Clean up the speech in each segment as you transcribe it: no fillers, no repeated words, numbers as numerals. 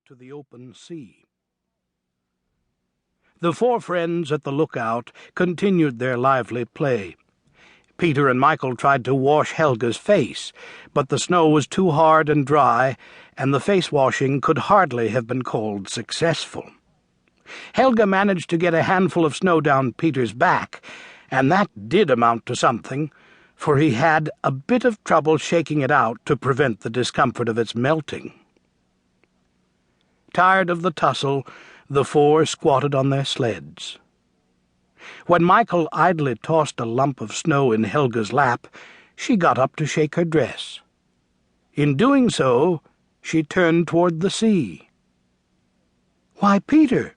to the open sea. The four friends at the lookout continued their lively play. Peter and Michael tried to wash Helga's face, but the snow was too hard and dry, and the face-washing could hardly have been called successful. Helga managed to get a handful of snow down Peter's back, and that did amount to something, for he had a bit of trouble shaking it out to prevent the discomfort of its melting. Tired of the tussle, the four squatted on their sleds. When Michael idly tossed a lump of snow in Helga's lap, she got up to shake her dress. In doing so, she turned toward the sea. "Why, Peter,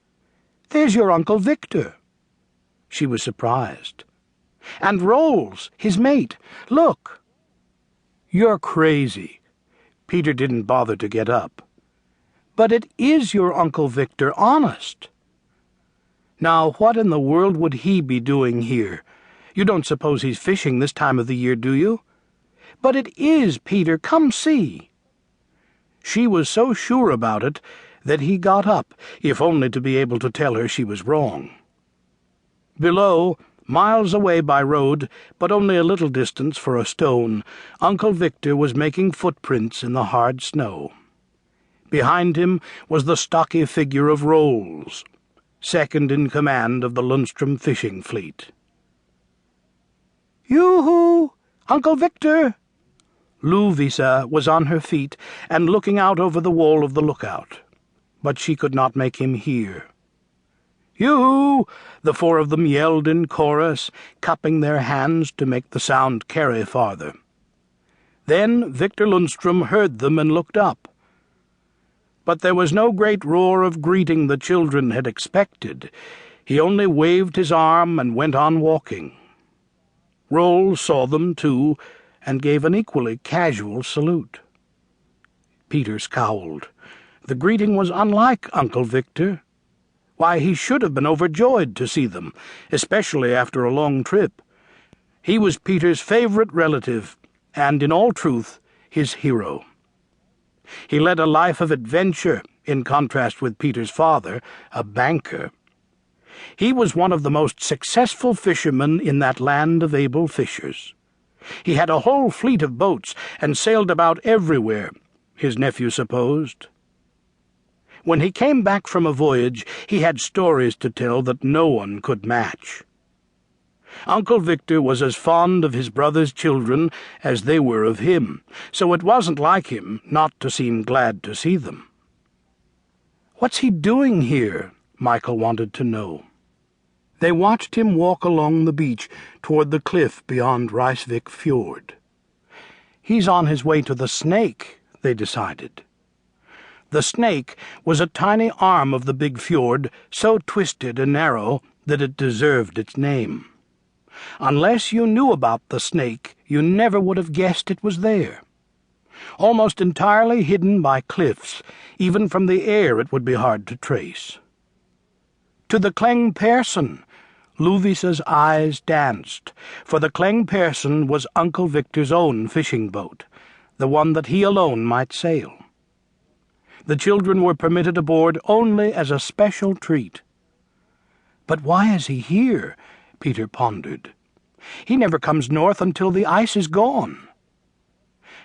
there's your Uncle Victor." She was surprised. "And Rolls, his mate. Look." "You're crazy." Peter didn't bother to get up. "But it is your Uncle Victor, honest." "Now, what in the world would he be doing here? You don't suppose he's fishing this time of the year, do you?" "But it is, Peter. Come see." She was so sure about it that he got up, if only to be able to tell her she was wrong. Below, miles away by road, but only a little distance for a stone, Uncle Victor was making footprints in the hard snow. Behind him was the stocky figure of Rolls, second in command of the Lundstrom fishing fleet. "Yoo-hoo! Uncle Victor!" Louvisa was on her feet and looking out over the wall of the lookout, but she could not make him hear. "Yoo-hoo!" the four of them yelled in chorus, cupping their hands to make the sound carry farther. Then Victor Lundstrom heard them and looked up. But there was no great roar of greeting the children had expected. He only waved his arm and went on walking. Rolls saw them, too, and gave an equally casual salute. Peter scowled. The greeting was unlike Uncle Victor. Why, he should have been overjoyed to see them, especially after a long trip. He was Peter's favorite relative, and in all truth, his hero. He led a life of adventure, in contrast with Peter's father, a banker. He was one of the most successful fishermen in that land of able fishers. He had a whole fleet of boats and sailed about everywhere, his nephew supposed. When he came back from a voyage, he had stories to tell that no one could match. Uncle Victor was as fond of his brother's children as they were of him, so it wasn't like him not to seem glad to see them. "What's he doing here?" Michael wanted to know. They watched him walk along the beach toward the cliff beyond Reisvik Fjord. "He's on his way to the Snake," they decided. The Snake was a tiny arm of the big fjord, so twisted and narrow that it deserved its name. Unless you knew about the Snake, you never would have guessed it was there. Almost entirely hidden by cliffs, even from the air it would be hard to trace. To the Kleng Persson, Lovisa's eyes danced, for the Kleng Persson was Uncle Victor's own fishing boat, the one that he alone might sail. The children were permitted aboard only as a special treat. "But why is he here?" Peter pondered. "He never comes north until the ice is gone."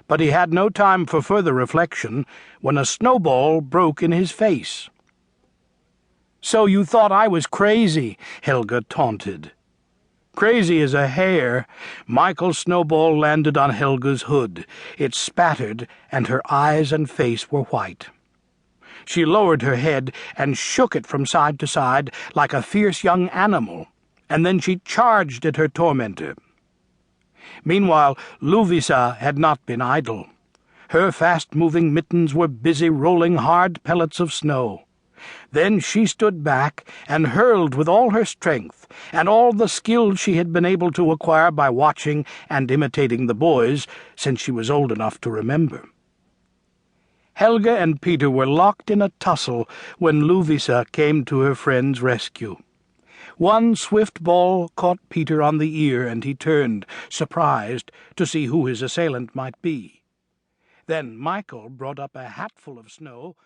But he had no time for further reflection when a snowball broke in his face. "So you thought I was crazy," Helga taunted. Crazy as a hare, Michael's snowball landed on Helga's hood. It spattered, and her eyes and face were white. She lowered her head and shook it from side to side like a fierce young animal, and then she charged at her tormentor. Meanwhile, Louvisa had not been idle. Her fast-moving mittens were busy rolling hard pellets of snow. Then she stood back and hurled with all her strength, and all the skill she had been able to acquire by watching and imitating the boys since she was old enough to remember. Helga and Peter were locked in a tussle when Louvisa came to her friend's rescue. One swift ball caught Peter on the ear, and he turned, surprised, to see who his assailant might be. Then Michael brought up a hatful of snow,